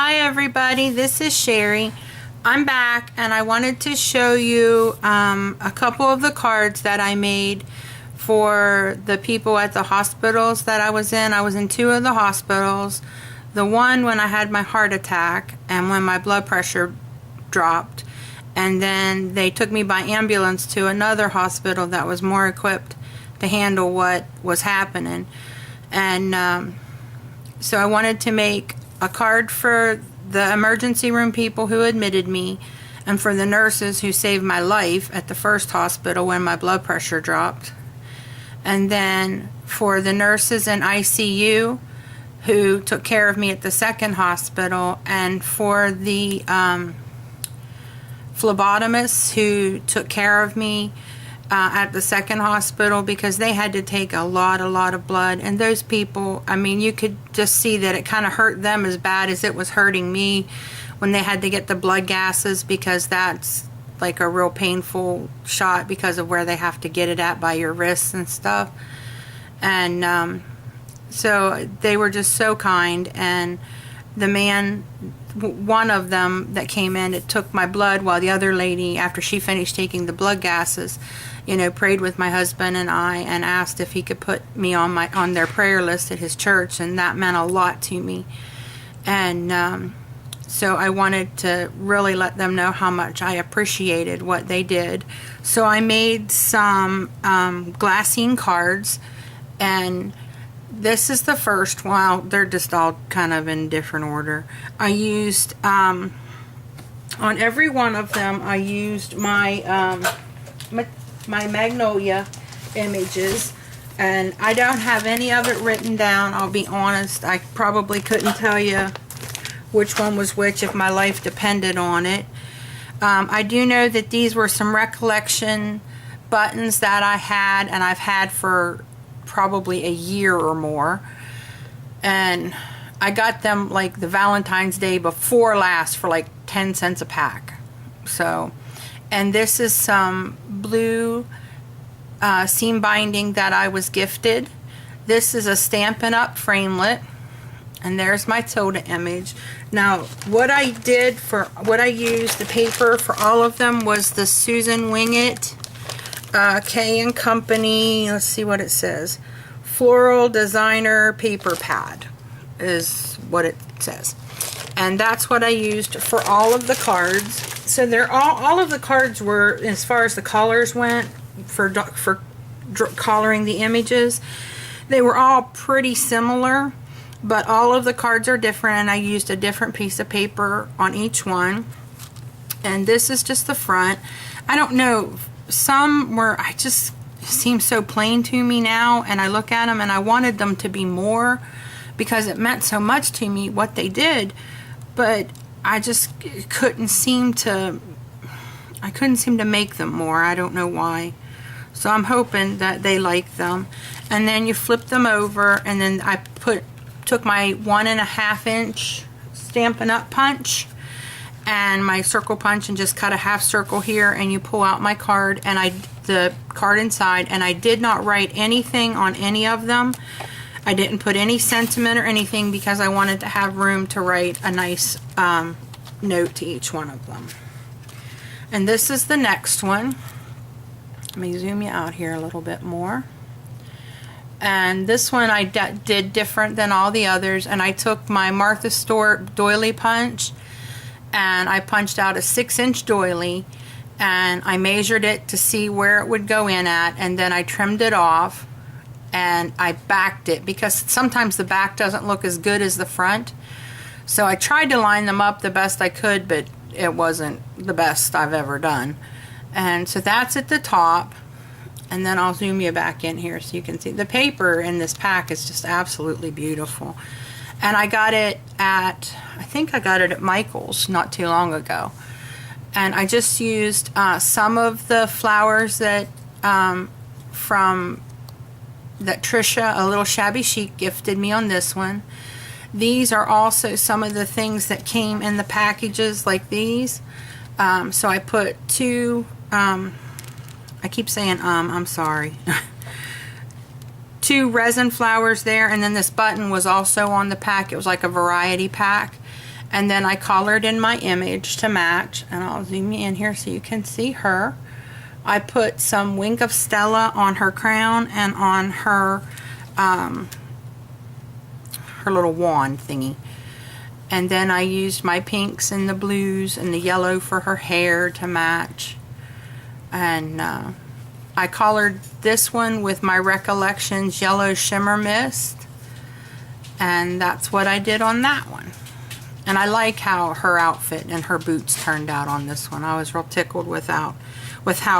Hi everybody, this is Sherry. I'm back and I wanted to show you a couple of the cards that I made for the people at the hospitals that I was in. I was in two of the hospitals. The one when I had my heart attack and when my blood pressure dropped. And then they took me by ambulance to another hospital that was more equipped to handle what was happening. And so I wanted to make a card for the emergency room people who admitted me and for the nurses who saved my life at the first hospital when my blood pressure dropped. And then for the nurses in ICU who took care of me at the second hospital, and for the phlebotomists who took care of me at the second hospital, because they had to take a lot of blood. And those people, I mean, you could just see that it kind of hurt them as bad as it was hurting me when they had to get the blood gases, because that's like a real painful shot because of where they have to get it at by your wrists and stuff. And so they were just so kind. And the man, one of them that came in, it took my blood, while the other lady, after she finished taking the blood gases, you know, prayed with my husband and I and asked if he could put me on their prayer list at his church, and that meant a lot to me. And so I wanted to really let them know how much I appreciated what they did. So I made some glassine cards, and this is the first one. Well, they're just all kind of in different order. I used, on every one of them, I used my my magnolia images, and I don't have any of it written down. I'll be honest, I probably couldn't tell you which one was which if my life depended on it. I do know that these were some recollection buttons that I had, and I've had for probably a year or more, and I got them like the Valentine's Day before last for like 10 cents a pack. So, and this is some blue seam binding that I was gifted. This is a Stampin' Up! Framelit, and there's my Matilda image. Now, what I used the paper for all of them was the Susan Wingett K & Company, let's see what it says, Floral Designer Paper Pad is what it says. And that's what I used for all of the cards. So they're all of the cards were, as far as the colors went, for coloring the images, they were all pretty similar, but all of the cards are different, and I used a different piece of paper on each one. And this is just the front. I don't know, some were, I just seem so plain to me now, and I look at them and I wanted them to be more because it meant so much to me what they did, but I just couldn't seem to make them more. I don't know why. So I'm hoping that they like them. And then you flip them over, and then I took my 1.5 inch Stampin' Up! Punch and my circle punch and just cut a half circle here, and you pull out my card and the card inside, and I did not write anything on any of them. I didn't put any sentiment or anything because I wanted to have room to write a nice note to each one of them. And this is the next one. Let me zoom you out here a little bit more. And this one I did different than all the others, and I took my Martha Stewart doily punch and I punched out a 6-inch doily, and I measured it to see where it would go in at, and then I trimmed it off and I backed it, because sometimes the back doesn't look as good as the front. So I tried to line them up the best I could, but it wasn't the best I've ever done. And so that's at the top, and then I'll zoom you back in here so you can see the paper in this pack is just absolutely beautiful. And I got it at, I think I got it at Michael's not too long ago. And I just used some of the flowers that that Trisha, a little shabby chic, gifted me on this one. These are also some of the things that came in the packages, like these. So I put two, I keep saying I'm sorry. 2 resin flowers there, and then this button was also on the pack. It was like a variety pack. And then I collared in my image to match, and I'll zoom you in here so you can see her. I put some Wing of Stella on her crown and on her her little wand thingy. And then I used my pinks and the blues and the yellow for her hair to match. And I collared this one with my Recollections Yellow Shimmer Mist. And that's what I did on that one. And I like how her outfit and her boots turned out on this one. I was real tickled with how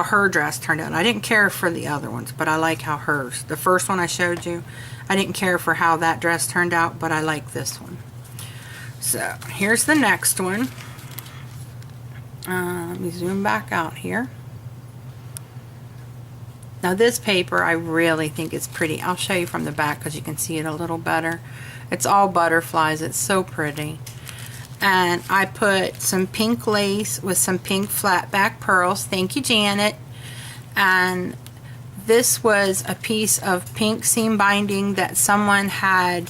her dress turned out. I didn't care for the other ones, but I like how hers. The first one I showed you, I didn't care for how that dress turned out, but I like this one. So here's the next one. Let me zoom back out here. Now this paper, I really think it's pretty. I'll show you from the back because you can see it a little better. It's all butterflies. It's so pretty. And I put some pink lace with some pink flat back pearls. Thank you, Janet. And this was a piece of pink seam binding that someone had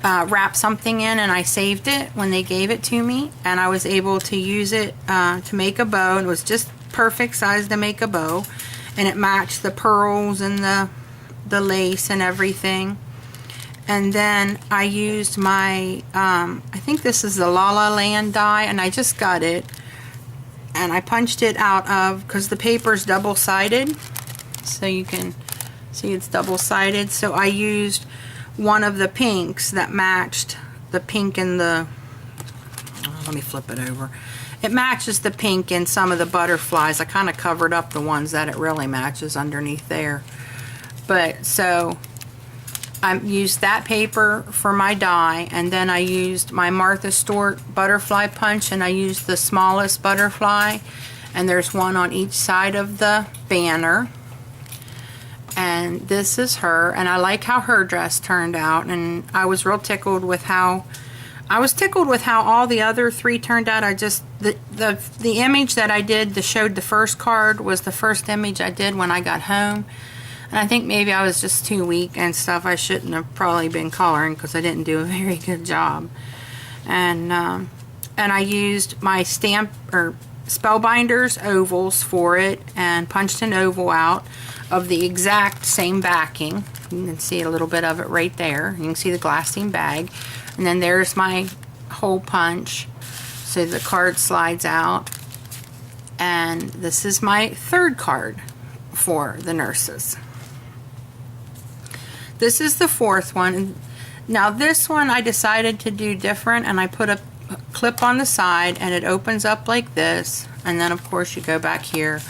wrapped something in, and I saved it when they gave it to me, and I was able to use it to make a bow. It was just perfect size to make a bow, and it matched the pearls and the lace and everything. And then I used my I think this is the La La Land die, and I just got it, and I punched it out of, because the paper's double-sided, so you can see it's double-sided. So I used one of the pinks that matched the pink in the, let me flip it over. It matches the pink in some of the butterflies. I kind of covered up the ones that it really matches underneath there. But so I used that paper for my die, and then I used my Martha Stewart butterfly punch, and I used the smallest butterfly, and there's one on each side of the banner. And this is her, and I like how her dress turned out, and I was real tickled with how all the other three turned out. I just, the image that I did that showed the first card was the first image I did when I got home. And I think maybe I was just too weak and stuff. I shouldn't have probably been coloring because I didn't do a very good job. And I used my stamp or Spellbinders ovals for it, and punched an oval out of the exact same backing. You can see a little bit of it right there. You can see the glassine bag. And then there's my hole punch, so the card slides out. And this is my third card for the nurses. This is the fourth one. Now this one I decided to do different, and I put a clip on the side, and it opens up like this, and then of course you go back here,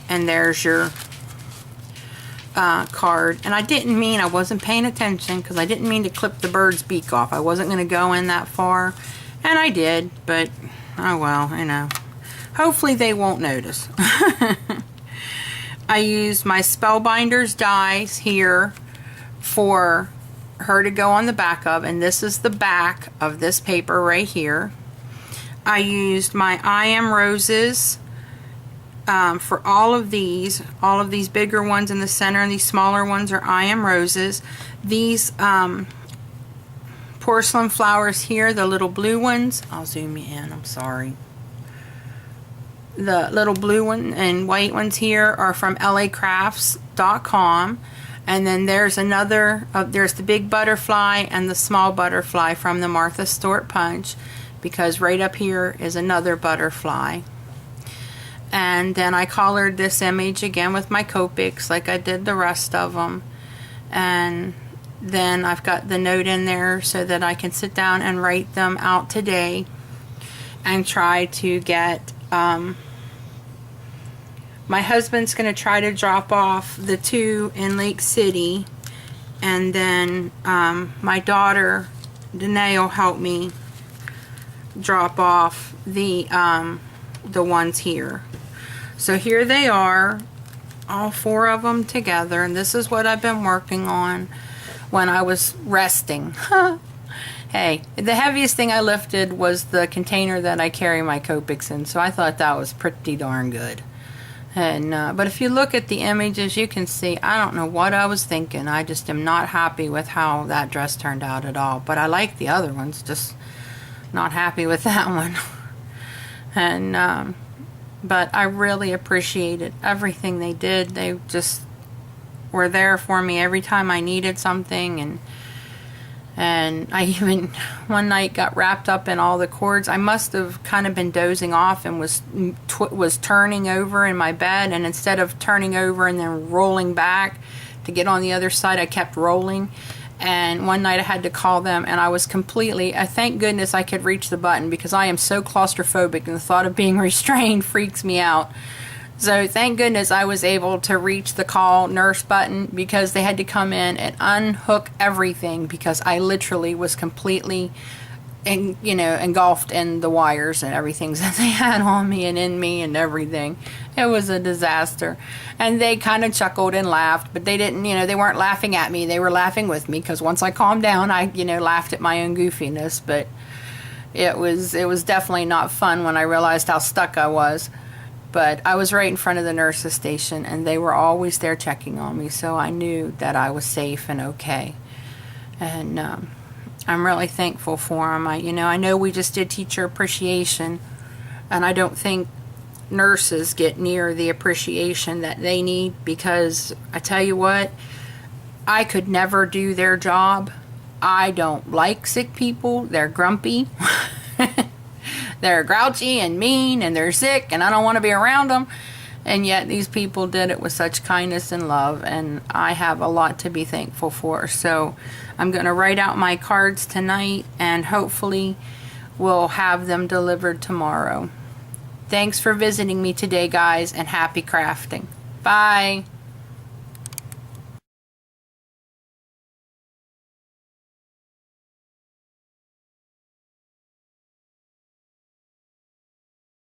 and there's your card. And I wasn't paying attention because I didn't mean to clip the bird's beak off. I wasn't going to go in that far, and I did, but oh well, you know, hopefully they won't notice. I used my Spellbinders dies here for her to go on the back of, and this is the back of this paper right here. I used my I Am Roses for all of these bigger ones in the center, and these smaller ones are I Am Roses. These porcelain flowers here, the little blue ones, I'll zoom you in, I'm sorry. The little blue one and white ones here are from lacrafts.com. And then there's another, there's the big butterfly and the small butterfly from the Martha Stewart punch, because right up here is another butterfly. And then I collared this image again with my Copics like I did the rest of them. And then I've got the note in there so that I can sit down and write them out today and try to get, my husband's going to try to drop off the two in Lake City, and then my daughter Danae will help me drop off the ones here. So here they are, all four of them together, and this is what I've been working on when I was resting. Hey, the heaviest thing I lifted was the container that I carry my Copics in, so I thought that was pretty darn good. And but if you look at the images, you can see I don't know what I was thinking. I just am not happy with how that dress turned out at all. But I like the other ones. Just not happy with that one. And but I really appreciated everything they did. They just were there for me every time I needed something, and I even one night got wrapped up in all the cords. I must have kind of been dozing off and was turning over in my bed, and instead of turning over and then rolling back to get on the other side, I kept rolling. And one night I had to call them, and I was thank goodness I could reach the button, because I am so claustrophobic and the thought of being restrained freaks me out. So thank goodness I was able to reach the call nurse button, because they had to come in and unhook everything, because I literally was completely engulfed in the wires and everything that they had on me and in me and everything. It was a disaster. And they kind of chuckled and laughed, but they didn't, they weren't laughing at me. They were laughing with me, because once I calmed down, I, laughed at my own goofiness. But it was definitely not fun when I realized how stuck I was. But I was right in front of the nurse's station, and they were always there checking on me, so I knew that I was safe and okay. And I'm really thankful for them. I know we just did teacher appreciation, and I don't think nurses get near the appreciation that they need, because I tell you what, I could never do their job. I don't like sick people. They're grumpy. They're grouchy and mean, and they're sick, and I don't want to be around them. And yet these people did it with such kindness and love, and I have a lot to be thankful for. So I'm going to write out my cards tonight, and hopefully we'll have them delivered tomorrow. Thanks for visiting me today, guys, and happy crafting. Bye.